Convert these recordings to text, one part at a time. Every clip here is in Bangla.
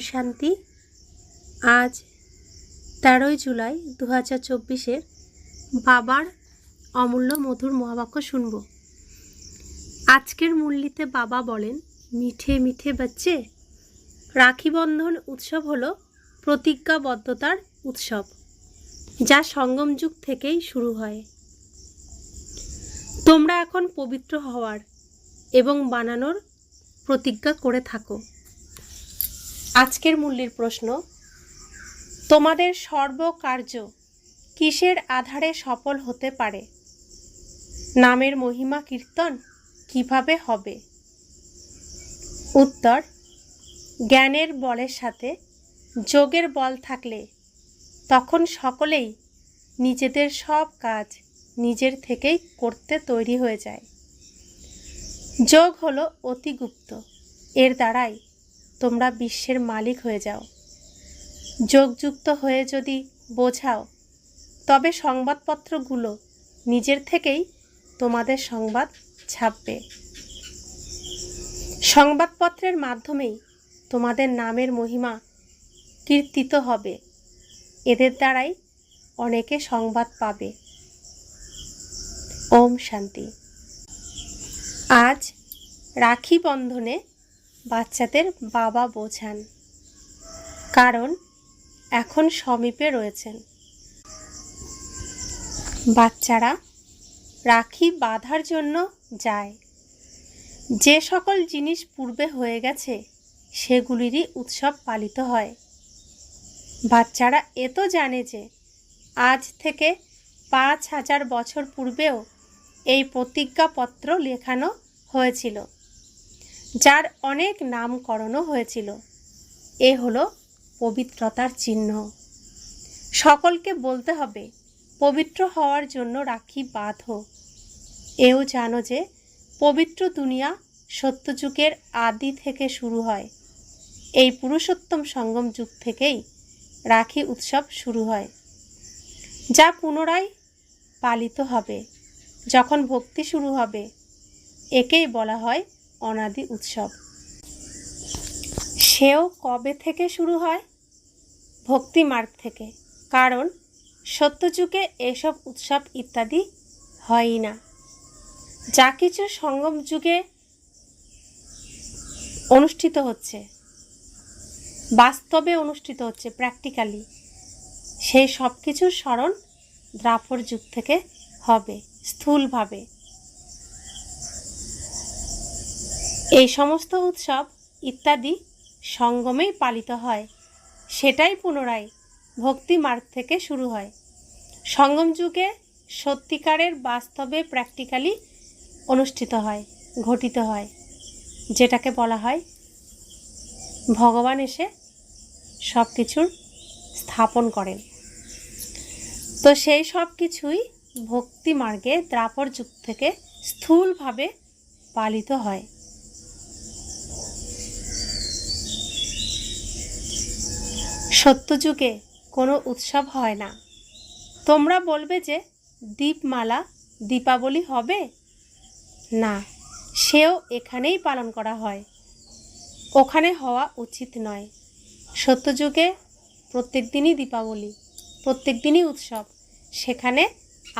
শান্তি। আজ 13ই জুলাই 2024 বাবার অমূল্য মধুর মহাবাক্য শুনব। আজকের মুরলিতে বাবা বলেন, মিঠে মিঠে বাচ্চে, রাখি বন্ধন উৎসব হলো প্রতিজ্ঞাবদ্ধতার উৎসব, যা সঙ্গম যুগ থেকেই শুরু হয়। তোমরা এখন পবিত্র হওয়ার এবং বানানোর প্রতিজ্ঞা করে থাকো। আজকের মুরলির প্রশ্ন, তোমাদের সর্বকার্য কিসের আধারে সফল হতে পারে? নামের মহিমা কীর্তন কিভাবে হবে? উত্তর, জ্ঞানের বলের সাথে যোগের বল থাকলে তখন সকলেই নিজেদের সব কাজ নিজের থেকেই করতে তৈরি হয়ে যায়। যোগ হলো অতি গুপ্ত, এর দ্বারাই তোমরা বিশ্বের মালিক হয়ে যাও। যোগযুক্ত হয়ে যদি বোঝাও, তবে সংবাদপত্রগুলো নিজের থেকেই তোমাদের সংবাদ ছাপবে। সংবাদপত্রের মাধ্যমেই তোমাদের নামের মহিমা কীর্তিত হবে। এদের দ্বারাই অনেকে সংবাদ পাবে। ওম শান্তি। আজ রাখি বন্ধনে বাচ্চাদের বাবা বোঝান, কারণ এখন সমীপে রয়েছেন। বাচ্চারা রাখি বাঁধার জন্য যায়। যে সকল জিনিস পূর্বে হয়ে গেছে সেগুলিরই উৎসব পালিত হয়। বাচ্চারা এতো জানে যে আজ থেকে 5000 বছর পূর্বেও এই প্রতিজ্ঞাপত্র লেখানো হয়েছিল, যার অনেক নামকরণও হয়েছিল। এ হলো পবিত্রতার চিহ্ন। সকলকে বলতে হবে, পবিত্র হওয়ার জন্য রাখি বাঁধো। এও জানো যে পবিত্র দুনিয়া সত্যযুগের আদি থেকে শুরু হয়। এই পুরুষোত্তম সঙ্গম যুগ থেকেই রাখি উৎসব শুরু হয়, যা পুনরায় পালিত হবে যখন ভক্তি শুরু হবে। একেই বলা হয় অনাদি উৎসব। সেও কবে থেকে শুরু হয়? ভক্তি মার্গ থেকে, কারণ সত্যযুগে এসব উৎসব ইত্যাদি হয়ই না। যা কিছু সঙ্গম যুগে অনুষ্ঠিত হচ্ছে, বাস্তবে অনুষ্ঠিত হচ্ছে, প্র্যাকটিক্যালি, সেই সব কিছুর স্মরণ দ্বাপর যুগ থেকে হবে স্থূলভাবে। এই সমস্ত উৎসব ইত্যাদি সঙ্গমেই পালিত হয়, সেটাই পুনরায় ভক্তি মার্গ থেকে শুরু হয়। সঙ্গম যুগে সত্যিকারের বাস্তবে প্র্যাকটিক্যালি অনুষ্ঠিত হয়, ঘটিত হয়, যেটাকে বলা হয় ভগবান এসে সব কিছুর স্থাপন করেন। তো সেই সব কিছুই ভক্তি মার্গে দ্বাপর যুগ থেকে স্থূলভাবে পালিত হয়। সত্যযুগে কোনো উৎসব হয় না। তোমরা বলবে যে দীপমালা দীপাবলি হবে না, সেও এখানেই পালন করা হয়, ওখানে হওয়া উচিত নয়। সত্যযুগে প্রত্যেক দিনই দীপাবলি, প্রত্যেক দিনই উৎসব, সেখানে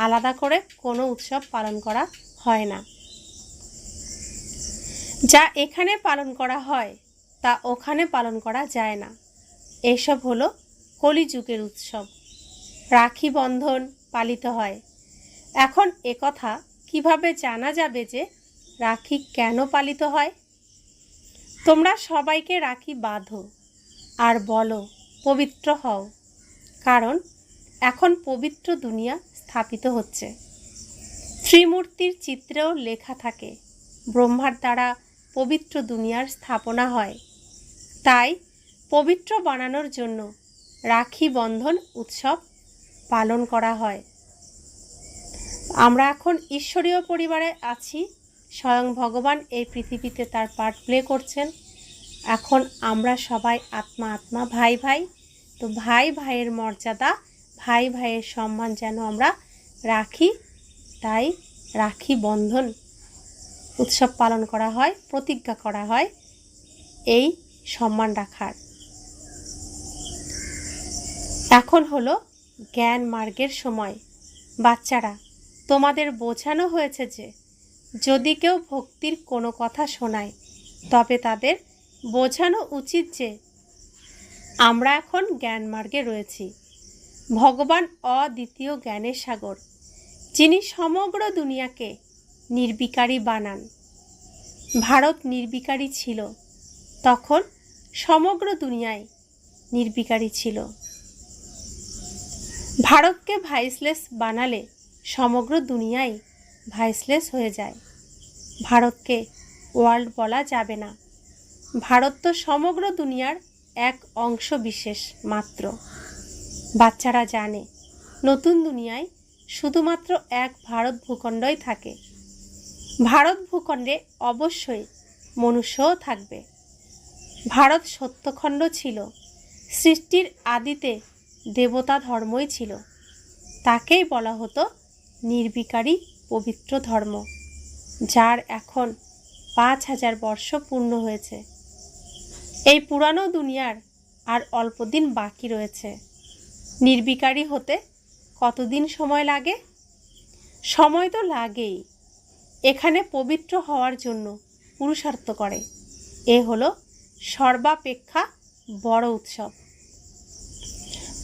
আলাদা করে কোনো উৎসব পালন করা হয় না। যা এখানে পালন করা হয় তা ওখানে পালন করা যায় না। এইসব হলো কলিযুগের উৎসব। রাখি বন্ধন পালিত হয়। এখন একথা কিভাবে জানা যাবে যে রাখি কেন পালিত হয়? তোমরা সবাইকে রাখি বাঁধো আর বলো পবিত্র হও, কারণ এখন পবিত্র দুনিয়া স্থাপিত হচ্ছে। ত্রিমূর্তির চিত্রেও লেখা থাকে, ব্রহ্মার দ্বারা পবিত্র দুনিয়ার স্থাপনা হয়। তাই পবিত্র বানানোর জন্য রাখি বন্ধন উৎসব পালন করা হয়। আমরা এখন ঈশ্বরীয় পরিবারে আছি। স্বয়ং ভগবান এই পৃথিবীতে তার পার্ট প্লে করছেন। এখন আমরা সবাই আত্মা আত্মা, ভাই ভাই। তো ভাই ভাইয়ের মর্যাদা, ভাই ভাইয়ের সম্মান যেন আমরা রাখি, তাই রাখি বন্ধন উৎসব পালন করা হয়, প্রতিজ্ঞা করা হয় এই সম্মান রাখার। এখন হলো জ্ঞান মার্গের সময়। বাচ্চারা, তোমাদের বোঝানো হয়েছে যে যদি কেউ ভক্তির কোনো কথা শোনায় তবে তাদের বোঝানো উচিত যে আমরা এখন জ্ঞান মার্গে রয়েছি। ভগবান অদ্বিতীয় জ্ঞানের সাগর, যিনি সমগ্র দুনিয়াকে নির্বিকারী বানান। ভারত নির্বিকারী ছিল, তখন সমগ্র দুনিয়ায় নির্বিকারী ছিল। ভারতকে ভাইসলেস বানালে সমগ্র দুনিয়াই ভাইসলেস হয়ে যায়। ভারতকে ওয়ার্ল্ড বলা যাবে না। ভারত তো সমগ্র দুনিয়ার এক অংশ বিশেষ মাত্র। বাচ্চারা জানে নতুন দুনিয়ায় শুধুমাত্র এক ভারত ভূখণ্ডই থাকে। ভারত ভূখণ্ডে অবশ্যই মনুষ্যও থাকবে। ভারত সত্যখণ্ড ছিল। সৃষ্টির আদিতে দেবতা ধর্মই ছিল। তাকেই বলা হতো নির্বিকারী পবিত্র ধর্ম, যার এখন 5000 বর্ষ পূর্ণ হয়েছে। এই পুরানো দুনিয়ার আর অল্প দিন বাকি রয়েছে। নির্বিকারী হতে কতদিন সময় লাগে? সময় তো লাগেই। এখানে পবিত্র হওয়ার জন্য পুরুষার্থ করে। এ হলো সর্বাপেক্ষা বড় উৎসব।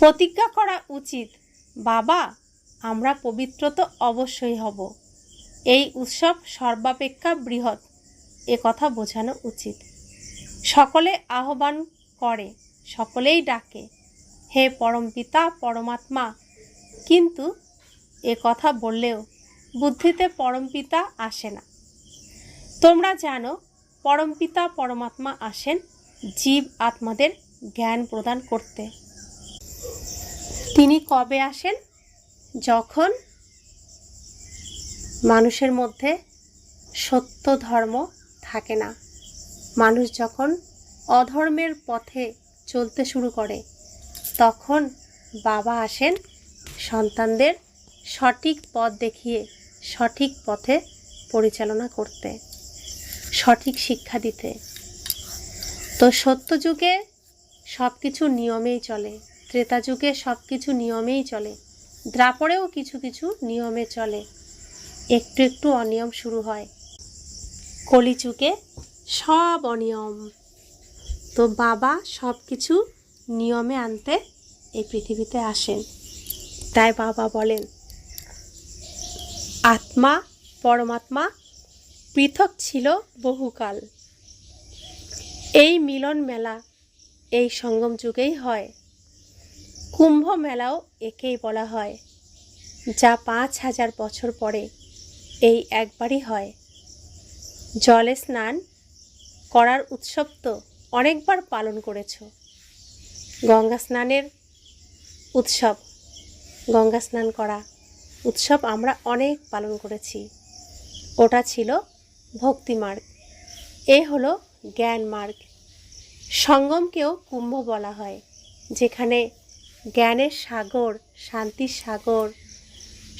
প্রতিজ্ঞা করা উচিত, বাবা আমরা পবিত্র তো অবশ্যই হব। এই উৎসব সর্বাপেক্ষা বৃহৎ, এ কথা বোঝানো উচিত। সকলে আহ্বান করে, সকলেই ডাকে, হে পরমপিতা পরমাত্মা। কিন্তু এ কথা বললেও বুদ্ধিতে পরমপিতা আসে না। তোমরা জানো পরমপিতা পরমাত্মা আসেন জীব আত্মাদের জ্ঞান প্রদান করতে। তিনি কবে আসেন? যখন মানুষের মধ্যে সত্য ধর্ম থাকে না। মানুষ যখন অধর্মের পথে চলতে শুরু করে, তখন বাবা আসেন সন্তানদের সঠিক পথ দেখিয়ে সঠিক পথে পরিচালনা করতে, সঠিক শিক্ষা দিতে। তো সত্যযুগে সব কিছু নিয়মেই চলে, ত্রেতা যুগে সব কিছু নিয়মেই চলে, দ্বাপরেও কিছু কিছু নিয়মে চলে, একটু একটু অনিয়ম শুরু হয়। কলিযুগে সব অনিয়ম। তো বাবা সব কিছু নিয়মে আনতে এই পৃথিবীতে আসেন। তাই বাবা বলেন আত্মা পরমাত্মা পৃথক ছিল বহুকাল। এই মিলন মেলা এই সঙ্গম যুগেই হয়। কুম্ভ মেলাও একেই বলা হয়, যা 5000 বছর পরে এই একবারই হয়। জলে স্নান করার উৎসব তো অনেকবার পালন করেছ। গঙ্গা স্নানের উৎসব, গঙ্গা স্নান করা উৎসব আমরা অনেক পালন করেছি। ওটা ছিল ভক্তি মার্গ, এ হলো জ্ঞান মার্গ। সঙ্গমকেও কুম্ভ বলা হয়, যেখানে জ্ঞানের সাগর, শান্তির সাগর,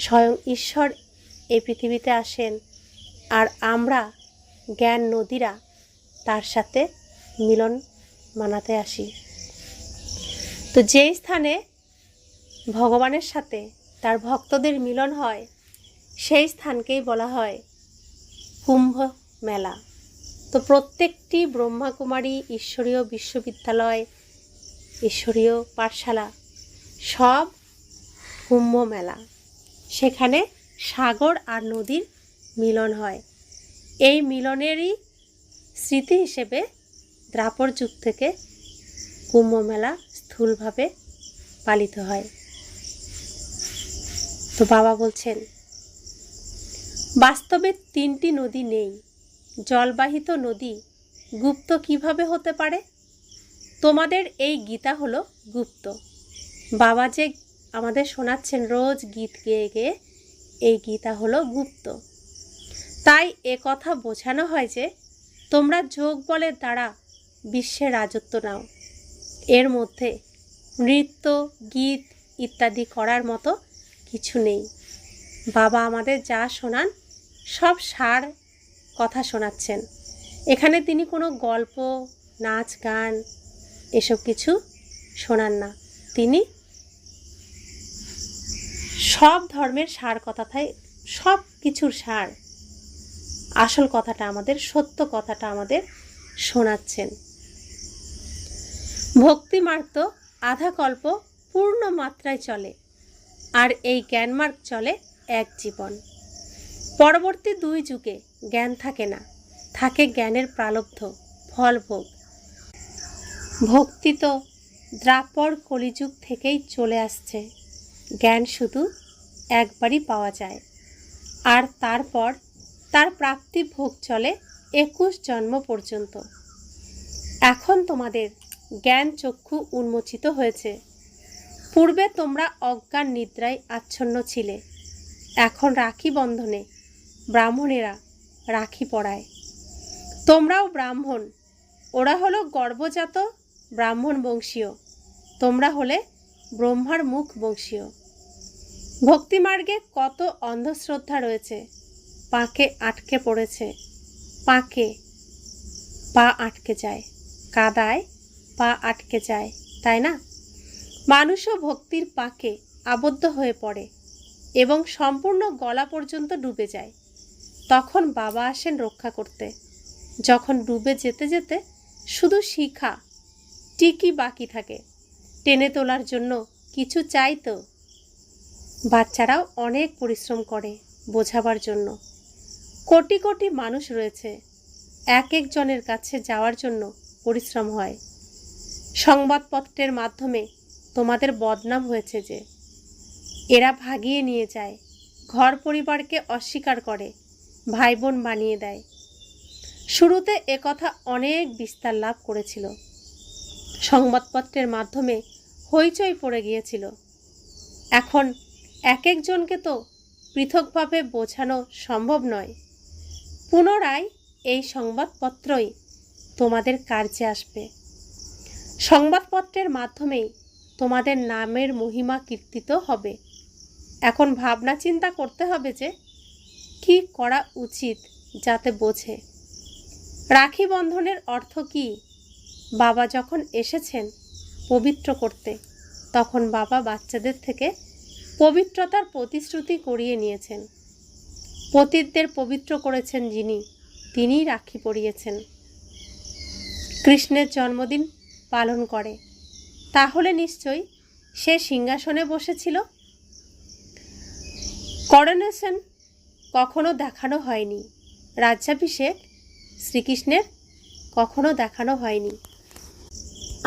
স্বয়ং ঈশ্বর এই পৃথিবীতে আসেন। আর আমরা জ্ঞান নদীরা তার সাথে মিলন মানাতে আসি। তো যেই স্থানে ভগবানের সাথে তার ভক্তদের মিলন হয়, সেই স্থানকেই বলা হয় কুম্ভ মেলা। তো প্রত্যেকটি ব্রহ্মাকুমারী, ঈশ্বরীয় বিশ্ববিদ্যালয়, ঈশ্বরীয় পাঠশালা সব কুম্ভ মেলা। সেখানে সাগর আর নদীর মিলন হয়। এই মিলনেরই স্মৃতি হিসেবে দ্বাপর যুগ থেকে কুম্ভ মেলা স্থূলভাবে পালিত হয়। তো বাবা বলছেন বাস্তবে 3টি নদী নেই। জলবাহিত নদী গুপ্ত কিভাবে হতে পারে? তোমাদের এই গীতা হলো গুপ্ত। বাবা যে আমাদের শোনাচ্ছেন রোজ গীত গেয়ে গেয়ে, এই গীতা হলো গুপ্ত। তাই এ কথা বোঝানো হয় যে তোমরা যোগ বলের দ্বারা বিশ্বের রাজত্ব নাও। এর মধ্যে নৃত্য, গীত ইত্যাদি করার মতো কিছু নেই। বাবা আমাদের যা শোনান সব সার কথা শোনাচ্ছেন। এখানে তিনি কোনো গল্প, নাচ, গান এসব কিছু শোনান না। তিনি সব ধর্মের সার কথাটাই, সব কিছুর সার, আসল কথাটা আমাদের, সত্য কথাটা আমাদের শোনাচ্ছেন। ভক্তিমার্গ তো আধা কল্প পূর্ণ মাত্রায় চলে, আর এই জ্ঞানমার্গ চলে এক জীবন। পরবর্তী 2 যুগে জ্ঞান থাকে না, থাকে জ্ঞানের প্রালব্ধ ফলভোগ। ভক্তি তো দ্রাপর কলিযুগ থেকেই চলে আসছে। জ্ঞান শুধু একবারই পাওয়া যায়, আর তারপর তার প্রাপ্তি ভোগ চলে 21 জন্ম পর্যন্ত। এখন তোমাদের জ্ঞান চক্ষু উন্মোচিত হয়েছে। পূর্বে তোমরা অজ্ঞান নিদ্রায় আচ্ছন্ন ছিলে। এখন রাখি বন্ধনে ব্রাহ্মণেরা রাখি পরায়। তোমরাও ব্রাহ্মণ, ওরা হলো গর্ভজাত ব্রাহ্মণ বংশীয়, তোমরা হলে ব্রহ্মার মুখ বংশীয়। ভক্তিমার্গে কত অন্ধশ্রদ্ধা রয়েছে, পাকে আটকে পড়েছে। পাকে পা আটকে যায়, কাদায় পা আটকে যায়, তাই না? মানুষও ভক্তির পাকে আবদ্ধ হয়ে পড়ে এবং সম্পূর্ণ গলা পর্যন্ত ডুবে যায়। তখন বাবা আসেন রক্ষা করতে। যখন ডুবে যেতে যেতে শুধু শিখা টিকি বাকি থাকে, টেনে তোলার জন্য কিছু চাই তো। বাচ্চারাও অনেক পরিশ্রম করে বোঝাবার জন্য। কোটি কোটি মানুষ রয়েছে, এক একজনের কাছে যাওয়ার জন্য পরিশ্রম হয়। সংবাদপত্রের মাধ্যমে তোমাদের বদনাম হয়েছে যে এরা ভাগিয়ে নিয়ে যায়, ঘর পরিবারকে অস্বীকার করে, ভাই বোন বানিয়ে দেয়। শুরুতে একথা অনেক বিস্তার লাভ করেছিল, সংবাদপত্রের মাধ্যমে হইচই পড়ে গিয়েছিল। এখন এক একজনকে তো পৃথকভাবে বোঝানো সম্ভব নয়। পুনরায় এই সংবাদপত্রই তোমাদের কার্যে আসবে। সংবাদপত্রের মাধ্যমেই তোমাদের নামের মহিমা কীর্তিত হবে। এখন ভাবনা চিন্তা করতে হবে যে কি করা উচিত যাতে বোঝে। রাখি বন্ধনের অর্থ কি? বাবা যখন এসেছেন পবিত্র করতে, তখন বাবা বাচ্চাদের থেকে পবিত্রতার প্রতিশ্রুতি করিয়ে নিয়েছেন। পতিতদের পবিত্র করেছেন যিনি, তিনিই রাখি পরিয়েছেন। কৃষ্ণের জন্মদিন পালন করে, তাহলে নিশ্চয়ই সে সিংহাসনে বসেছিল। করোনেশন কখনো দেখানো হয়নি, রাজ্যাভিষেক শ্রীকৃষ্ণের কখনো দেখানো হয়নি।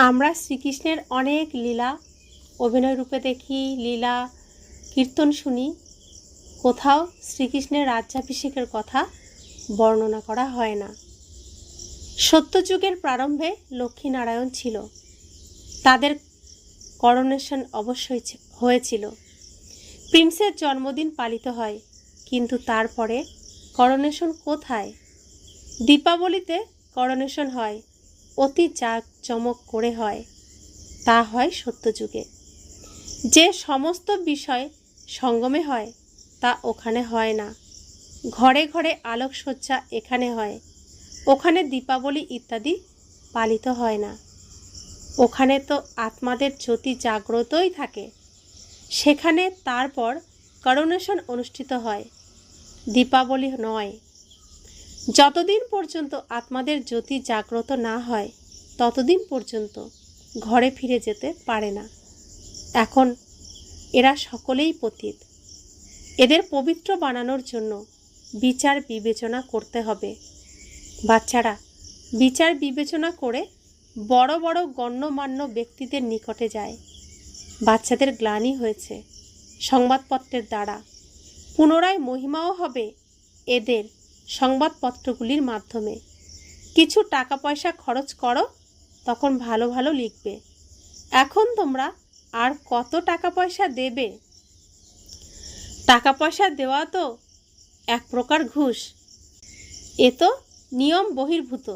আমরা শ্রীকৃষ্ণের অনেক লীলা অভিনয় রূপে দেখি, লীলা কীর্তন শুনি, কোথাও শ্রীকৃষ্ণের রাজ্যাভিষেকের কথা বর্ণনা করা হয় না। সত্যযুগের প্রারম্ভে লক্ষ্মীনারায়ণ ছিল, তাদের করোনেশন অবশ্যই হয়েছিল। প্রিন্সের জন্মদিন পালিত হয়, কিন্তু তারপরে করোনেশন কোথায়? দীপাবলিতে করোনেশন হয়, অতি জাঁকজমক করে হয়, তা হয় সত্যযুগে। যে সমস্ত বিষয় সঙ্গমে হয় তা ওখানে হয় না। ঘরে ঘরে আলোকসজ্জা এখানে হয়, ওখানে দীপাবলি ইত্যাদি পালিত হয় না। ওখানে তো আত্মাদের জ্যোতি জাগ্রতই থাকে, সেখানে তারপর করোনেশন অনুষ্ঠিত হয়, দীপাবলি নয়। যতদিন পর্যন্ত আত্মাদের জ্যোতি জাগ্রত না হয় ততদিন পর্যন্ত ঘরে ফিরে যেতে পারে না। এখন এরা সকলেই পতিত, এদের পবিত্র বানানোর জন্য বিচার বিবেচনা করতে হবে। বাচ্চারা বিচার বিবেচনা করে বড় বড় গণ্যমান্য ব্যক্তিদের নিকটে যায়। বাচ্চাদের গ্লানি হয়েছে সংবাদপত্রের দ্বারা, পুনরায় মহিমাও হবে এদের সংবাদপত্রগুলির মাধ্যমে। কিছু টাকা পয়সা খরচ করো, তখন ভালো ভালো লিখবে। এখন তোমরা আর কত টাকা পয়সা দেবে? টাকা পয়সা দেওয়া তো এক প্রকার ঘুষ, এ তো নিয়ম বহির্ভূত।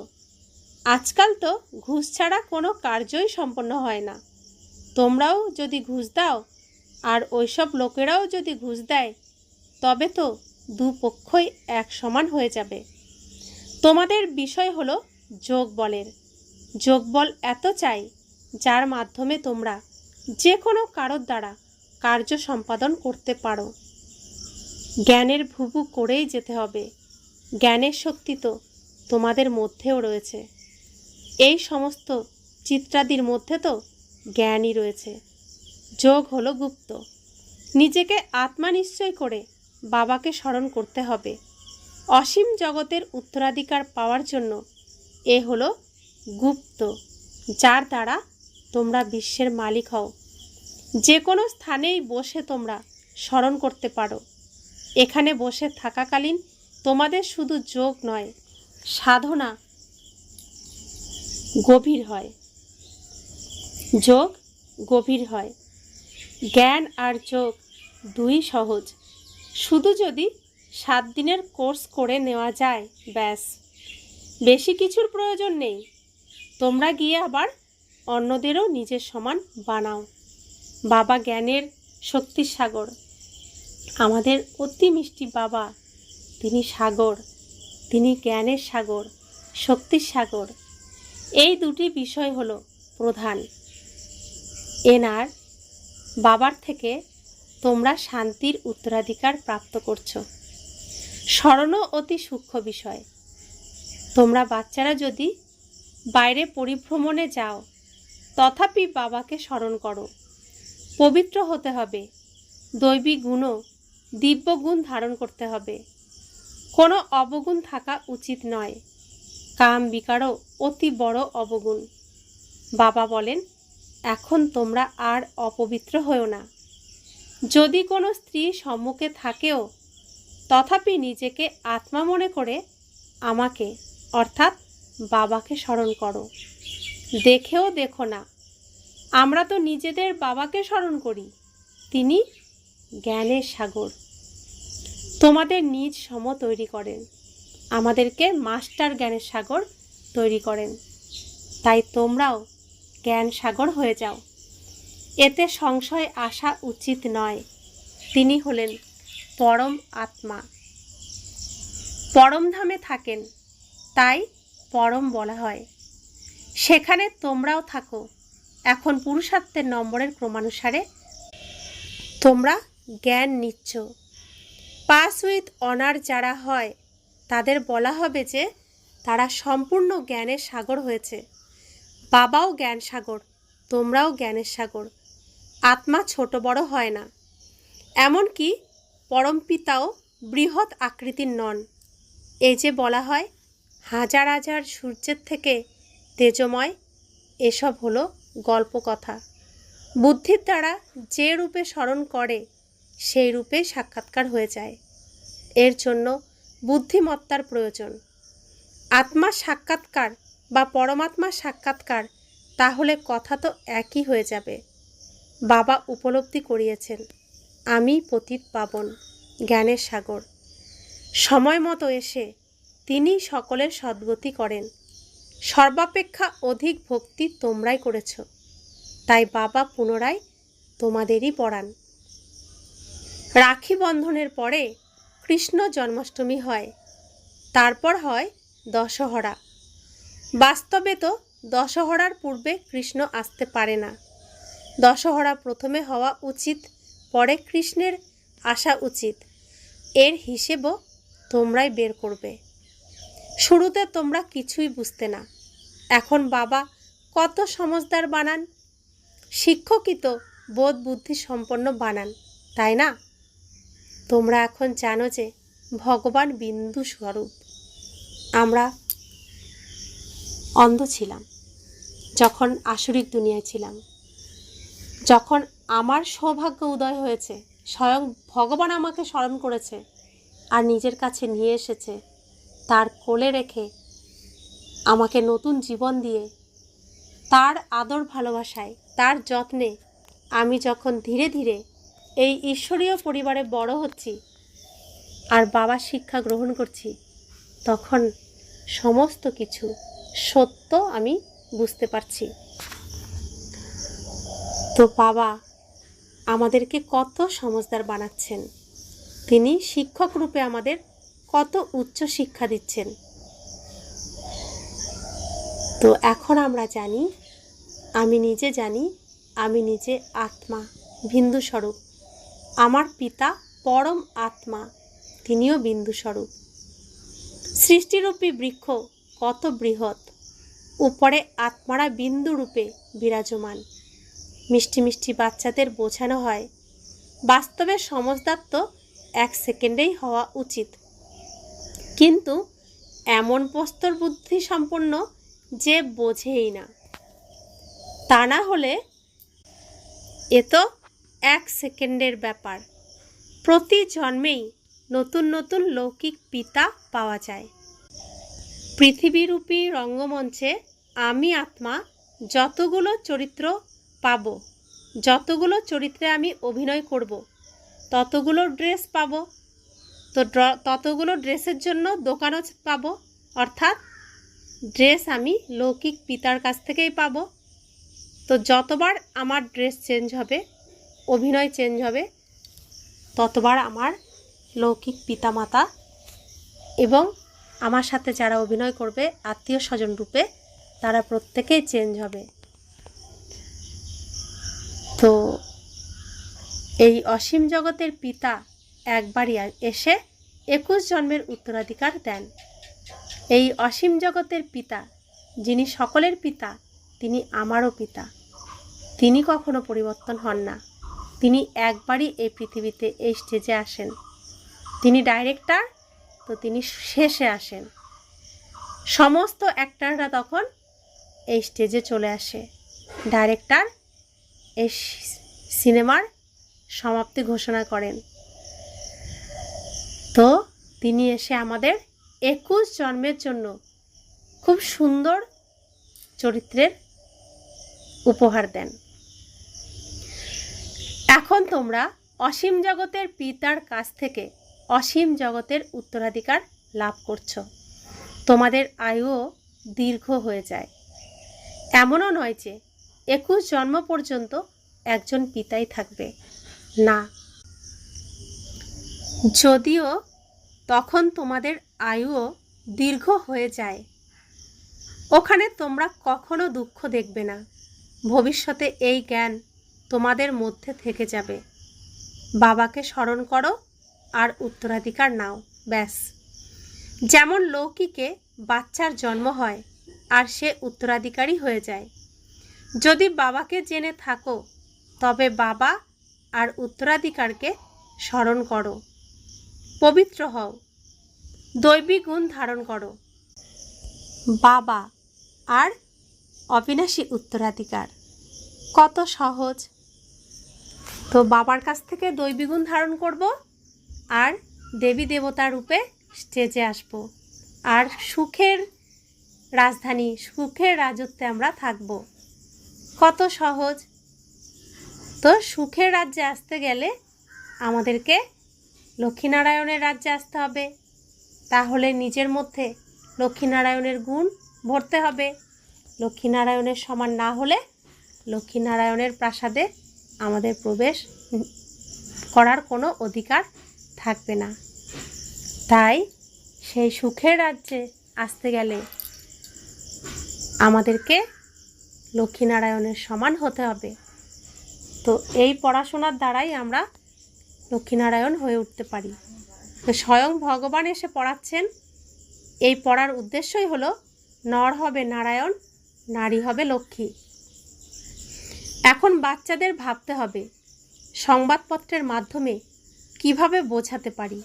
আজকাল তো ঘুষ ছাড়া কোনো কার্যই সম্পন্ন হয় না। তোমরাও যদি ঘুষ দাও আর ওইসব লোকেরাও যদি ঘুষ দেয়, তবে তো দুপক্ষই এক সমান হয়ে যাবে। তোমাদের বিষয় হলো যোগ বলের। যোগ বল এত চাই যার মাধ্যমে তোমরা যে কোনো কারোর দ্বারা কার্য সম্পাদন করতে পারো। জ্ঞানের ভুবু করেই যেতে হবে। জ্ঞানের শক্তি তো তোমাদের মধ্যেও রয়েছে। এই সমস্ত চিত্রাদির মধ্যে তো জ্ঞানই রয়েছে। যোগ হলো গুপ্ত। নিজেকে আত্মা নিশ্চয় করে বাবাকে স্মরণ করতে হবে। অসীম জগতের উত্তরাধিকার পাওয়ার জন্য এ হলো গুপ্ত, যার দ্বারা তোমরা বিশ্বের মালিক হও। যে কোনো স্থানেই বসে তোমরা স্মরণ করতে পারো। এখানে বসে থাকাকালীন তোমাদের শুধু যোগ নয়, সাধনা গভীর হয়। যোগ গভীর হয়। জ্ঞান আর যোগ দুই সহজ। শুধু যদি 7 দিনের কোর্স করে নেওয়া যায়, ব্যাস। বেশি কিছুর প্রয়োজন নেই। তোমরা গিয়ে আবার অন্যদেরও নিজের সমান বানাও। বাবা জ্ঞানের শক্তির সাগর। আমাদের অতি মিষ্টি বাবা, তিনি সাগর। তিনি জ্ঞানের সাগর, শক্তির সাগর। এই দুটি বিষয় হলো প্রধান। এনার বাবার থেকে তোমরা শান্তির উত্তরাধিকার প্রাপ্ত করছো। স্মরণও অতি সূক্ষ্ম বিষয়। তোমরা বাচ্চারা যদি বাইরে পরিভ্রমণে যাও, তথাপি বাবাকে স্মরণ করো। পবিত্র হতে হবে। দৈবী গুণও দিব্য গুণ ধারণ করতে হবে। কোনো অবগুণ থাকা উচিত নয়। কাম বিকারও অতি বড় অবগুণ। বাবা বলেন, এখন তোমরা আর অপবিত্র হও না। যদি কোনো স্ত্রী সম্মুখে থাকেও, তথাপি নিজেকে আত্মা মনে করে আমাকে অর্থাৎ বাবাকে স্মরণ করো। দেখেও দেখো না, আমরা তো নিজেদের বাবাকে স্মরণ করি। তিনি জ্ঞানের সাগর। তোমাদের নিজ সম তৈরি করেন। আমাদেরকে মাস্টার জ্ঞানের সাগর তৈরি করেন। তাই তোমরাও জ্ঞান সাগর হয়ে যাও। এতে সংশয় আসা উচিত নয়। তিনি হলেন পরম আত্মা, পরমধামে থাকেন, তাই পরম বলা হয়। সেখানে তোমরাও থাকো। এখন পুরুষার্থের নম্বরের ক্রমানুসারে তোমরা জ্ঞান নিচ্ছ। পাস উইথ অনার যারা হয়, তাদের বলা হবে যে তারা সম্পূর্ণ জ্ঞানের সাগর হয়েছে। বাবাও জ্ঞান সাগর, তোমরাও জ্ঞানের সাগর। আত্মা ছোট বড় হয় না। এমনকি পরমপিতাও বৃহৎ আকৃতির নন। এই যে বলা হয় হাজার হাজার সূর্যের থেকে তেজময়, এসব হলো গল্প কথা। বুদ্ধির দ্বারা যে রূপে স্মরণ করে সেই রূপে সাক্ষাৎকার হয়ে যায়। এর জন্য বুদ্ধিমত্তার প্রয়োজন। আত্মার সাক্ষাৎকার বা পরমাত্মার সাক্ষাৎকার, তাহলে কথা তো একই হয়ে যাবে। বাবা উপলব্ধি করিয়েছেন, আমি পতিত পাবন, জ্ঞানের সাগর। সময় মতো এসে তিনি সকলের সদ্গতি করেন। সর্বাপেক্ষা অধিক ভক্তি তোমরাই করেছ, তাই বাবা পুনরায় তোমাদেরই পড়ান। রাখি বন্ধনের পরে কৃষ্ণ জন্মাষ্টমী হয়, তারপর হয় দশহরা। বাস্তবে তো দশহরার পূর্বে কৃষ্ণ আসতে পারে না। দশহরা প্রথমে হওয়া উচিত, পরে কৃষ্ণের আসা উচিত। এর হিসেবও তোমরাই বের করবে। শুরুতে তোমরা কিছুই বুঝতে না। এখন বাবা কত সমজদার বানান, শিক্ষকিত বোধ বুদ্ধি সম্পন্ন বানান, তাই না? তোমরা এখন জানো যে ভগবান বিন্দু স্বরূপ। আমরা অন্ধ ছিলাম যখন আসরিক দুনিয়ায় ছিলাম। যখন আমার সৌভাগ্য উদয় হয়েছে, স্বয়ং ভগবান আমাকে স্মরণ করেছে আর নিজের কাছে নিয়ে এসেছে, তার কোলে রেখে আমাকে নতুন জীবন দিয়ে, তার আদর ভালোবাসায়, তার যত্নে আমি যখন ধীরে ধীরে এই ঈশ্বরীয় পরিবারে বড় হচ্ছি আর বাবার শিক্ষা গ্রহণ করছি, তখন সমস্ত কিছু সত্য আমি বুঝতে পারছি। তো বাবা আমাদেরকে কত সমজদার বানাচ্ছেন। তিনি শিক্ষক রূপে আমাদের কত উচ্চ শিক্ষা দিচ্ছেন। তো এখন আমরা জানি, আমি নিজে জানি, আমি নিজে আত্মা, বিন্দু স্বরূপ। আমার পিতা পরম আত্মা, তিনিও বিন্দুস্বরূপ। সৃষ্টিরূপী বৃক্ষ কত বৃহৎ, উপরে আত্মারা বিন্দু রূপে বিরাজমান। মিষ্টি মিষ্টি বাচ্চাদের বোঝানো হয়, বাস্তবে সমজদার তো 1 সেকেন্ডেই হওয়া উচিত, কিন্তু এমন প্রস্তর বুদ্ধি সম্পন্ন যে বোঝেই না। তা না হলে এ তো 1 সেকেন্ডের ব্যাপার। প্রতি জন্মেই নতুন নতুন লৌকিক পিতা পাওয়া যায়। পৃথিবীরূপী রঙ্গমঞ্চে আমি আত্মা যতগুলো চরিত্র পাব, যতগুলো চরিত্রে আমি অভিনয় করব, ততগুলো ড্রেস পাব। তো ততগুলো ড্রেসের জন্য দোকানও পাব, অর্থাৎ ড্রেস আমি লৌকিক পিতার কাছ থেকেই পাব। তো যতবার আমার ড্রেস চেঞ্জ হবে, অভিনয় চেঞ্জ হবে, ততবার আমার লৌকিক পিতামাতা এবং আমার সাথে যারা অভিনয় করবে আত্মীয় স্বজন রূপে, তারা প্রত্যেকেই চেঞ্জ হবে। তো এই অসীম জগতের পিতা একবারই এসে 21 জন্মের উত্তরাধিকার দেন। এই অসীম জগতের পিতা, যিনি সকলের পিতা, তিনি আমারও পিতা। তিনি কখনো পরিবর্তন হন না। তিনি একবারই এই পৃথিবীতে এই স্টেজে আসেন। তিনি ডাইরেক্টর, তো তিনি শেষে আসেন। সমস্ত অ্যাক্টররা তখন এই স্টেজে চলে আসে। ডাইরেক্টর এই সিনেমার সমাপ্তি ঘোষণা করেন। তো তিনি এসে আমাদের 21 জন্মের জন্য খুব সুন্দর চরিত্রের উপহার দেন। এখন তোমরা অসীম জগতের পিতার কাছ থেকে অসীম জগতের উত্তরাধিকার লাভ করছো। তোমাদের আয়ুও দীর্ঘ হয়ে যায়। এমনও নয় যে 21 জন্ম পর্যন্ত একজন পিতাই থাকবে, না। যদিও তখন তোমাদের আয়ুও দীর্ঘ হয়ে যায়, ওখানে তোমরা কখনো দুঃখ দেখবে না। ভবিষ্যতে এই জ্ঞান তোমাদের মধ্যে থেকে যাবে। বাবাকে স্মরণ করো আর উত্তরাধিকার নাও, ব্যাস। যেমন লৌকিকে বাচ্চার জন্ম হয় আর সে উত্তরাধিকারী হয়ে যায়। যদি বাবাকে জেনে থাকো, তবে বাবা আর উত্তরাধিকারকে স্মরণ করো। পবিত্র হও, দৈবী গুণ ধারণ করো। বাবা আর অবিনাশী উত্তরাধিকার কত সহজ। তো বাবার কাছ থেকে দৈবী গুণ ধারণ করব আর দেবী দেবতা রূপে স্টেজে আসব, আর সুখের রাজধানী, সুখের রাজত্বে আমরা থাকব। কত সহজ। তো সুখের রাজ্যে আসতে গেলে আমাদেরকে লক্ষ্মীনারায়ণের রাজ্যে আসতে হবে। তাহলে নিজের মধ্যে লক্ষ্মীনারায়ণের গুণ ভরতে হবে। লক্ষ্মীনারায়ণের সমান না হলে লক্ষ্মীনারায়ণের প্রাসাদে আমাদের প্রবেশ করার কোনো অধিকার থাকবে না। তাই সেই সুখের রাজ্যে আসতে গেলে আমাদেরকে লক্ষ্মীনারায়ণের সমান হতে হবে। তো এই পড়াশোনার দ্বারাই আমরা লক্ষ্মীনারায়ণ হয়ে উঠতে পারি। তো স্বয়ং ভগবান এসে পড়াচ্ছেন। এই পড়ার উদ্দেশ্যই হলো নর হবে নারায়ণ, নারী হবে লক্ষ্মী। এখন বাচ্চাদের ভাবতে হবে সংবাদপত্রের মাধ্যমে কিভাবে বোঝাতে পারি।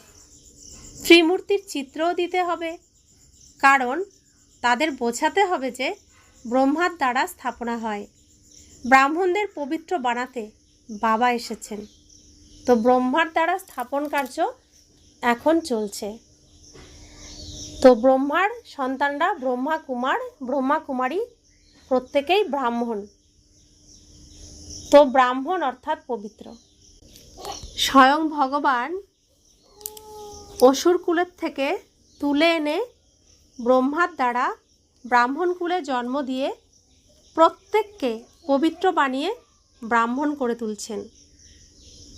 ত্রিমূর্তির চিত্রও দিতে হবে, কারণ তাদের বোঝাতে হবে যে ব্রহ্মার দ্বারা স্থাপনা হয়। ব্রাহ্মণদের পবিত্র বানাতে বাবা এসেছেন। তো ব্রহ্মার দ্বারা স্থাপন কার্য এখন চলছে। তো ব্রহ্মার সন্তানরা ব্রহ্মা কুমার, ব্রহ্মা কুমারী প্রত্যেকেই ব্রাহ্মণ। তো ব্রাহ্মণ অর্থাৎ পবিত্র। স্বয়ং ভগবান অসুর কুলের থেকে তুলে এনে ব্রহ্মার দ্বারা ব্রাহ্মণ কুলে জন্ম দিয়ে প্রত্যেককে পবিত্র বানিয়ে ব্রাহ্মণ করে তুলছেন।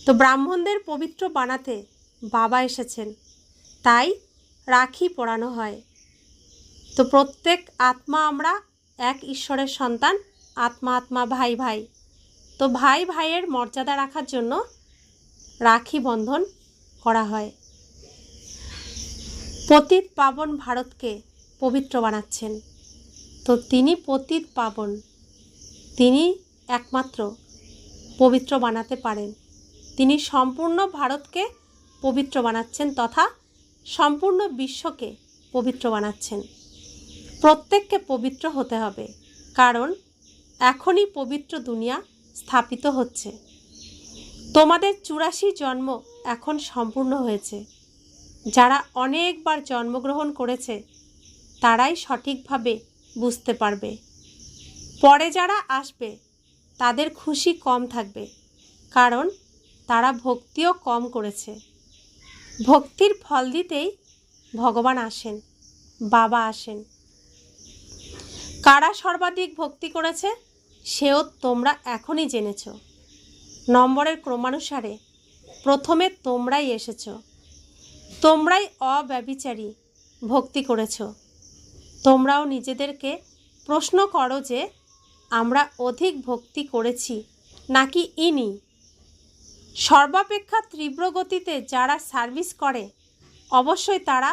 তো ব্রাহ্মণদের পবিত্র বানাতে বাবা এসেছেন, তাই রাখি পরানো হয়। তো প্রত্যেক আত্মা আমরা এক ঈশ্বরের সন্তান, আত্মা আত্মা ভাই ভাই। তো ভাই ভাইয়ের মর্যাদা রাখার জন্য রাখি বন্ধন করা হয়। পতিত পাবন ভারতকে পবিত্র বানাচ্ছেন। তো তিনি পতিত পাবন, তিনি একমাত্র পবিত্র বানাতে পারেন। তিনি সম্পূর্ণ ভারতকে পবিত্র বানাচ্ছেন তথা সম্পূর্ণ বিশ্বকে পবিত্র বানাচ্ছেন। প্রত্যেককে পবিত্র হতে হবে, কারণ এখনই পবিত্র দুনিয়া স্থাপিত হচ্ছে। তোমাদের 84 জন্ম এখন সম্পূর্ণ হয়েছে। যারা অনেকবার জন্মগ্রহণ করেছে তারাই সঠিকভাবে বুঝতে পারবে। পরে যারা আসবে তাদের খুশি কম থাকবে, কারণ তারা ভক্তিও কম করেছে। ভক্তির ফল দিতেই ভগবান আসেন, বাবা আসেন। কারা সর্বাধিক ভক্তি করেছে সেও তোমরা এখনই জেনেছ। নম্বরের ক্রমানুসারে প্রথমে তোমরাই এসেছ। তোমরাই অব্যভিচারী ভক্তি করেছ। তোমরাও নিজেদেরকে প্রশ্ন করো যে আমরা অধিক ভক্তি করেছি নাকি ইনি। সর্বাপেক্ষা তীব্র গতিতে যারা সার্ভিস করে অবশ্যই তারা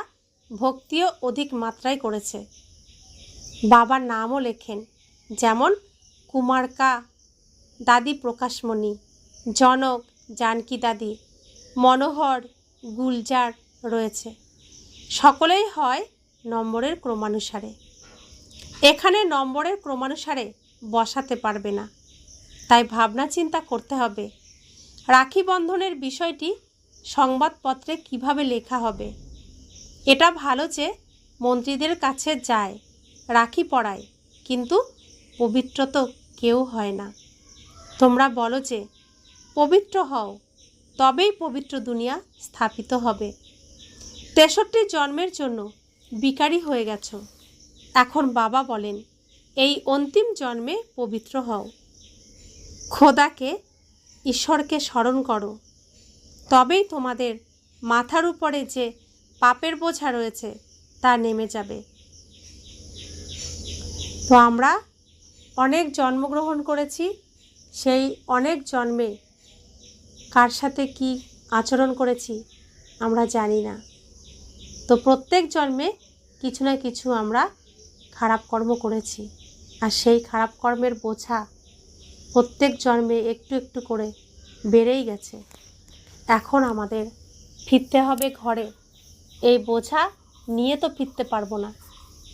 ভক্তিও অধিক মাত্রায় করেছে। বাবার নামও লেখেন, যেমন কুমারকা দাদি প্রকাশমণি, জনক জানকী দাদি, মনোহর, গুলজার রয়েছে। সকলেই হয় নম্বরের ক্রমানুসারে। এখানে নম্বরের ক্রমানুসারে বসাতে পারবে না, তাই ভাবনা চিন্তা করতে হবে রাখি বন্ধনের বিষয়টি সংবাদপত্রে কিভাবে লেখা হবে। এটা ভালো যে মন্ত্রীদের কাছে যায়, রাখি পরায়, কিন্তু পবিত্র তো কেউ হয় না। তোমরা বলো যে পবিত্র হও, তবেই পবিত্র দুনিয়া স্থাপিত হবে। 63 জন্মের জন্য বিকারী হয়ে গেছো। এখন বাবা বলেন এই অন্তিম জন্মে পবিত্র হও। খোদাকে, ঈশ্বরকে স্মরণ করো, তবেই তোমাদের মাথার উপরে যে পাপের বোঝা রয়েছে তা নেমে যাবে। তো আমরা অনেক জন্মগ্রহণ করেছি, সেই অনেক জন্মে কার সাথে কি আচরণ করেছি আমরা জানি না। তো প্রত্যেক জন্মে কিছু না কিছু আমরা খারাপ কর্ম করেছি, আর সেই খারাপ কর্মের বোঝা প্রত্যেক জন্মে একটু একটু করে বেড়েই গেছে। এখন আমাদের ফিরতে হবে ঘরে। এই বোঝা নিয়ে তো ফিরতে পারবো না,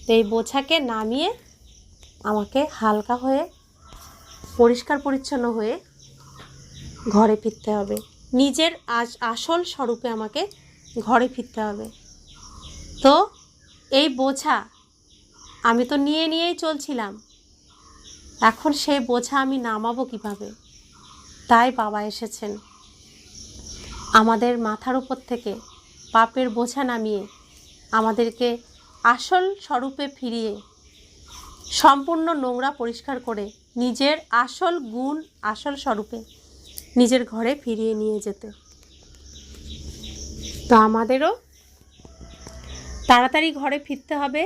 তো এই বোঝাকে নামিয়ে আমাকে হালকা হয়ে পরিষ্কার পরিচ্ছন্ন হয়ে ঘরে ফিরতে হবে। নিজের আসল স্বরূপে আমাকে ঘরে ফিরতে হবে। তো এই বোঝা আমি তো নিয়েই চলছিলাম, এখন সেই বোঝা আমি নামাবো কিভাবে? তাই বাবা এসেছেন আমাদের মাথার উপর থেকে পাপের বোঝা নামিয়ে আমাদেরকে আসল স্বরূপে ফিরিয়ে সম্পূর্ণ নোংরা পরিষ্কার করে নিজের আসল গুণ, আসল স্বরূপে নিজের ঘরে ফিরিয়ে নিয়ে যেতে। তো আমাদেরও তাড়াতাড়ি ঘরে ফিরতে হবে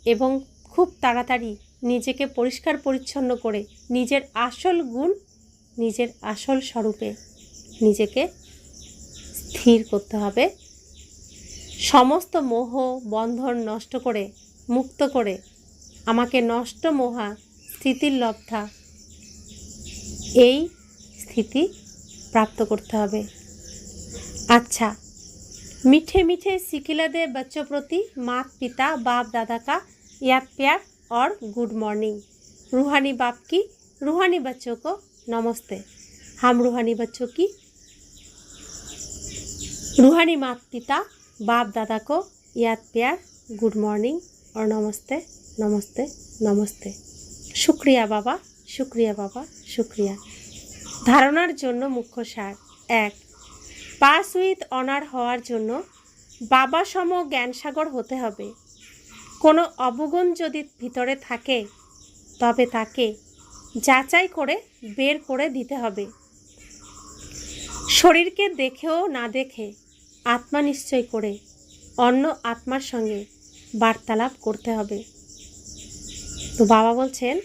এবং খুব তাড়াতাড়ি নিজেকে পরিষ্কার পরিচ্ছন্ন করে নিজের আসল গুণ, নিজের আসল স্বরূপে নিজেকে স্থির করতে হবে। সমস্ত মোহ বন্ধন নষ্ট করে, মুক্ত করে আমাকে নষ্ট মোহা স্থিতির লব্ধা এই স্থিতি প্রাপ্ত করতে হবে। अच्छा, मीठे मीठे सिखिला दे बच्चों प्रति माता पिता बाप दादा का याद प्यार और गुड मॉर्निंग। रूहानी बाप की रूहानी बच्चों को नमस्ते। हम रूहानी बच्चों की रूहानी माता पिता बाप दादा को याद प्यार, गुड मॉर्निंग और नमस्ते नमस्ते नमस्ते। शुक्रिया बाबा, शुक्रिया बाबा, शुक्रिया। धारणार जन्य मुख्य सार। 1, पास उइथ अनार हওয়ার জন্য বাবা সম জ্ঞানসাগর হতে হবে। কোনো অবগুণ যদি ভিতরে থাকে তবে তাকে যাচাই করে বের করে দিতে হবে। শরীরকে দেখেও না দেখে আত্মা নিশ্চয় করে অন্য আত্মার সঙ্গে বার্তালাপ করতে হবে। তো বাবা বলছেন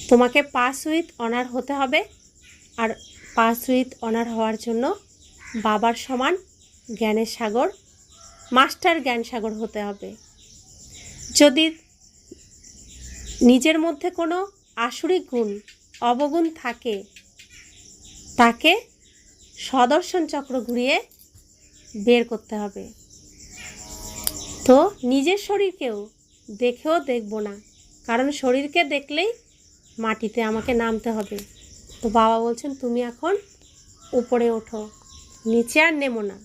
তোমাকে পাস উইথ অনার হতে হবে, আর পাস উইথ অনার হওয়ার জন্য বাবার সমান জ্ঞানের সাগর, মাস্টার জ্ঞান সাগর হতে হবে। যদি নিজের মধ্যে কোনো আসুরিক গুণ, অবগুণ থাকে, তাকে সদর্শন চক্র ঘুরিয়ে বের করতে হবে। তো নিজের শরীরকেও দেখেও দেখব না, কারণ শরীরকে দেখলেই মাটিতে আমাকে নামতে হবে। তো বাবা বলছেন তুমি এখন উপরে ওঠো, নিচে আর নেমো না।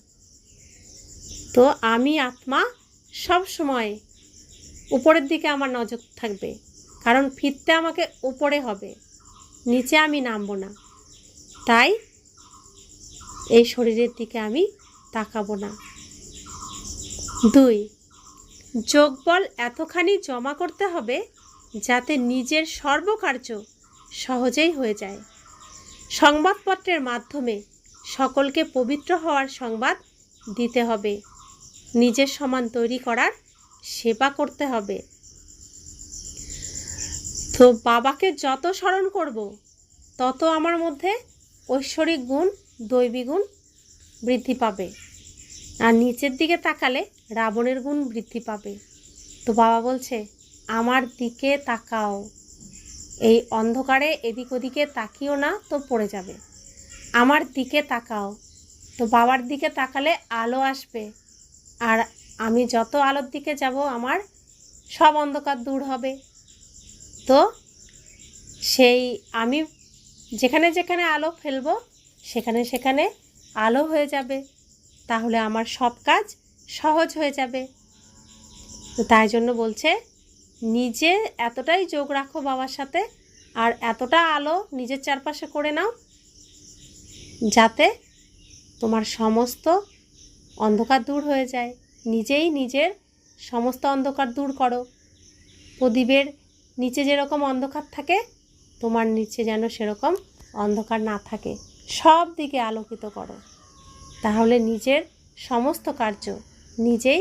তো আমি আত্মা সব সময় উপরের দিকে আমার নজর থাকবে, কারণ ফিরতে আমাকে উপরে হবে, নিচে আমি নামবো না। তাই এই শরীরের দিকে আমি তাকাবো না। 2, যোগবল এতখানি জমা করতে হবে যাতে নিজের সর্বকার্য সহজেই হয়ে যায়। সংবাদপত্রের মাধ্যমে সকলকে পবিত্র হওয়ার সংবাদ দিতে হবে। নিজের সমান তৈরি করার সেবা করতে হবে। তো বাবাকে যত স্মরণ করব তত আমার মধ্যে ঐশ্বরিক গুণ, দৈবী গুণ বৃদ্ধি পাবে। আর নিচের দিকে তাকালে রাবণের গুণ বৃদ্ধি পাবে। তো বাবা বলছে আমার দিকে তাকাও, এই অন্ধকারে এদিক ওদিকে তাকিও না, তো পড়ে যাবে। আমার দিকে তাকাও। তো বাবার দিকে তাকালে আলো আসবে, আর আমি যত আলোর দিকে যাব আমার সব অন্ধকার দূর হবে। তো সেই আমি যেখানে যেখানে আলো ফেলবো সেখানে সেখানে আলো হয়ে যাবে, তাহলে আমার সব কাজ সহজ হয়ে যাবে। তো তাই জন্য বলছে নিজে এতটাই যোগ রাখো বাবার সাথে, আর এতটা আলো নিজের চারপাশে করে নাও যাতে তোমার সমস্ত অন্ধকার দূর হয়ে যায়। নিজেই নিজের সমস্ত অন্ধকার দূর করো। প্রদীপের নিচে যেরকম অন্ধকার থাকে, তোমার নিচে যেন সেরকম অন্ধকার না থাকে, সব দিকে আলোকিত করো। তাহলে নিজের সমস্ত কার্য নিজেই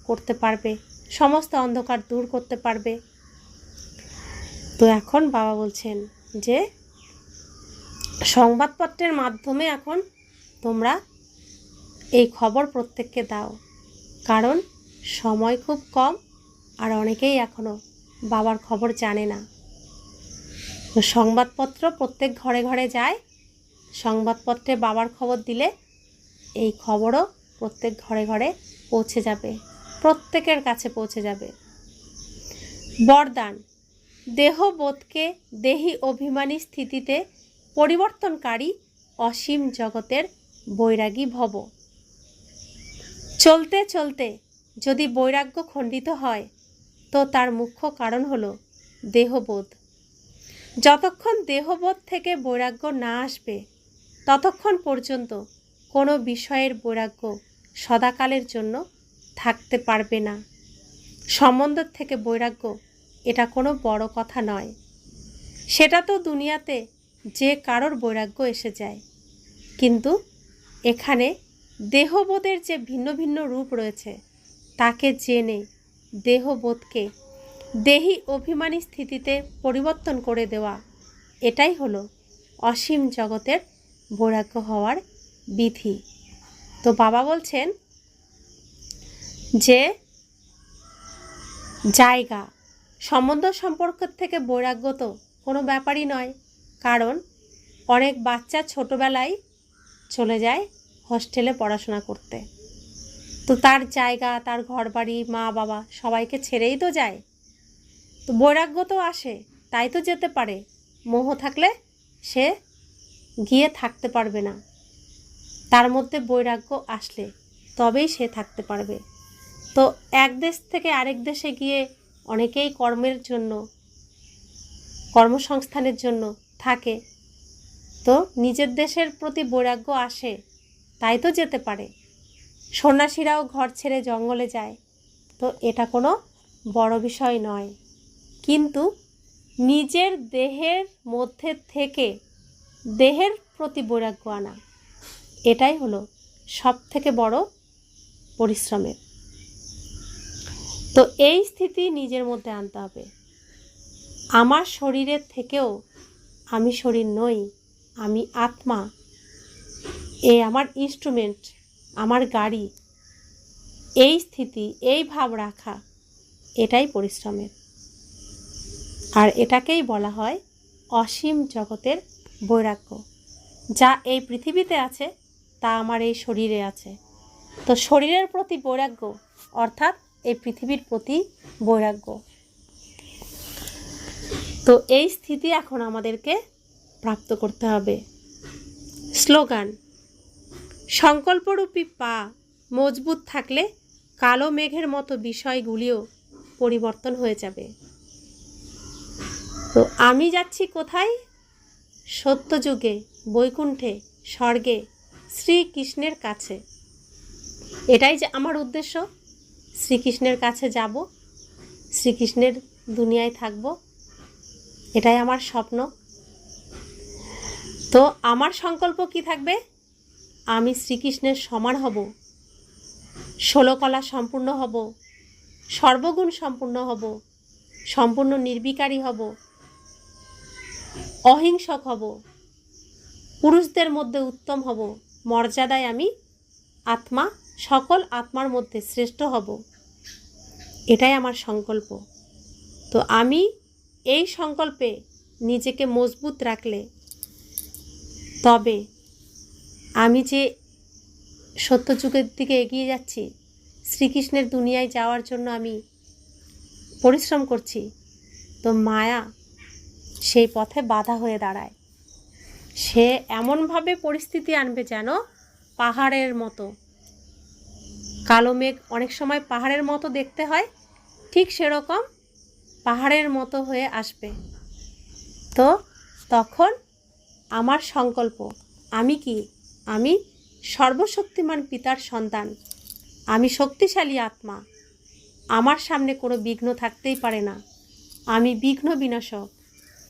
করতে পারবে, সমস্ত অন্ধকার দূর করতে পারবে। তো এখন বাবা বলছেন যে সংবাদপত্রের মাধ্যমে এখন তোমরা এই খবর প্রত্যেককে দাও, কারণ সময় খুব কম, আর অনেকেই এখনও বাবার খবর জানে না। তো সংবাদপত্র প্রত্যেক ঘরে ঘরে যায়, সংবাদপত্রে বাবার খবর দিলে এই খবরও প্রত্যেক ঘরে ঘরে পৌঁছে যাবে, প্রত্যেকের কাছে পৌঁছে যাবে। বরদান, দেহবোধকে দেহি অভিমানী স্থিতিতে পরিবর্তনকারী অসীম জগতের বৈরাগী ভব। চলতে চলতে যদি বৈরাগ্য খণ্ডিত হয় তো তার মুখ্য কারণ হলো দেহবোধ। যতক্ষণ দেহবোধ থেকে বৈরাগ্য না আসবে ততক্ষণ পর্যন্ত কোনো বিষয়ের বৈরাগ্য সদাকালের জন্য থাকতে পারবে না। সম্বন্ধের থেকে বৈরাগ্য এটা কোনো বড় কথা নয়, সেটা তো দুনিয়াতে যে কারোর বৈরাগ্য এসে যায়, কিন্তু এখানে দেহবোধের যে ভিন্ন ভিন্ন রূপ রয়েছে তাকে জেনে দেহবোধকে দেহি অভিমানী স্থিতিতে পরিবর্তন করে দেওয়া, এটাই হলো অসীম জগতের বৈরাগ্য হওয়ার বিধি। তো বাবা বলছেন যে জায়গা, সম্বন্ধ সম্পর্কের থেকে বৈরাগ্য তো কোনো ব্যাপারই নয়, কারণ অনেক বাচ্চা ছোটোবেলায় চলে যায় হস্টেলে পড়াশোনা করতে। তো তার জায়গা, তার ঘরবাড়ি, মা বাবা সবাইকে ছেড়েই তো যায়। তো বৈরাগ্য তো আসে, তাই তো যেতে পারে। মোহ থাকলে সে গিয়ে থাকতে পারবে না, তার মধ্যে বৈরাগ্য আসলে তবেই সে থাকতে পারবে। তো এক দেশ থেকে আরেক দেশে গিয়ে অনেকেই কর্মের জন্য, কর্মসংস্থানের জন্য থাকে। তো নিজের দেশের প্রতি বৈরাগ্য আসে, তাই তো যেতে পারে। সন্ন্যাসীরাও ঘর ছেড়ে জঙ্গলে যায়, তো এটা কোনো বড় বিষয় নয়। কিন্তু নিজের দেহের মধ্যে থেকে দেহের প্রতি বৈরাগ্য আনা, এটাই হলো সব থেকে বড় পরিশ্রমের। তো এই স্থিতি নিজের মধ্যে আনতে হবে। আমার শরীরের থেকেও আমি শরীর নই, আমি আত্মা। আমার ইনস্ট্রুমেন্ট, আমার গাড়ি, এই স্থিতি, এই ভাব রাখা, এটাই পরিশ্রমের। আর এটাকেই বলা হয় অসীম জগতের বৈরাগ্য। যা এই পৃথিবীতে আছে তা আমার এই শরীরে আছে। তো শরীরের প্রতি বৈরাগ্য অর্থাৎ এই পৃথিবীর প্রতি বৈরাগ্য। তো এই স্থিতি এখন আমাদেরকে প্রাপ্ত করতে হবে। স্লোগান: সংকল্পরূপী পা মজবুত থাকলে কালো মেঘের মতো বিষয়গুলিও পরিবর্তন হয়ে যাবে। তো আমি যাচ্ছি কোথায়? সত্যযুগে, বৈকুণ্ঠে, স্বর্গে, শ্রীকৃষ্ণের কাছে। এটাই যে আমার উদ্দেশ্য, শ্রীকৃষ্ণের কাছে যাব, শ্রীকৃষ্ণের দুনিয়ায় থাকব, এটাই আমার স্বপ্ন। তো আমার সংকল্প কি থাকবে? আমি শ্রীকৃষ্ণের সমান হব, 16 কলা সম্পূর্ণ হব, সর্বগুণ সম্পূর্ণ হব, সম্পূর্ণ নির্বিকারী হব, অহিংসক হব, পুরুষদের মধ্যে উত্তম হব, মর্যাদায় আমি আত্মা, সকল আত্মার মধ্যে শ্রেষ্ঠ হব। এটাই আমার সংকল্প। তো আমি এই সংকল্পে নিজেকে মজবুত রাখলে তবে আমি যে সত্যযুগের দিকে এগিয়ে যাচ্ছি, শ্রীকৃষ্ণের দুনিয়ায় যাওয়ার জন্য আমি পরিশ্রম করছি, তো মায়া সেই পথে বাধা হয়ে দাঁড়ায়। সে এমনভাবে পরিস্থিতি আনবে যেন পাহাড়ের মতো, কালো মেঘ অনেক সময় পাহাড়ের মতো দেখতে হয়, ঠিক সেরকম পাহাড়ের মতো হয়ে আসবে। তো তখন আমার সংকল্প, আমি কি? আমি সর্বশক্তিমান পিতার সন্তান, আমি শক্তিশালী আত্মা, আমার সামনে কোনো বিঘ্ন থাকতেই পারে না, আমি বিঘ্ন বিনাশক।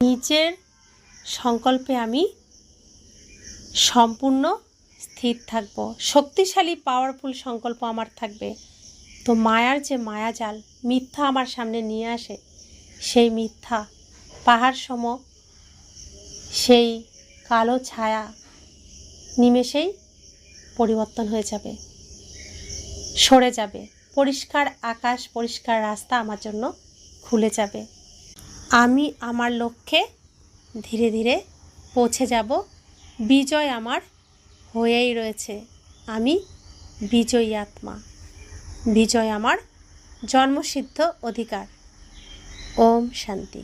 নিজের সংকল্পে আমি সম্পূর্ণ স্থির থাকব, শক্তিশালী পাওয়ারফুল সংকল্প আমার থাকবে। তো মায়ার যে মায়াজাল মিথ্যা আমার সামনে নিয়ে আসে, সেই মিথ্যা পাহাড় সম সেই কালো ছায়া নিমেষেই পরিবর্তন হয়ে যাবে, সরে যাবে। পরিষ্কার আকাশ, পরিষ্কার রাস্তা আমার জন্য খুলে যাবে। আমি আমার লক্ষ্যে ধীরে ধীরে পৌঁছে যাব। বিজয় আমার হয়েই রয়েছে। আমি বিজয়ী আত্মা, বিজয় আমার জন্মসিদ্ধ অধিকার। ওম শান্তি।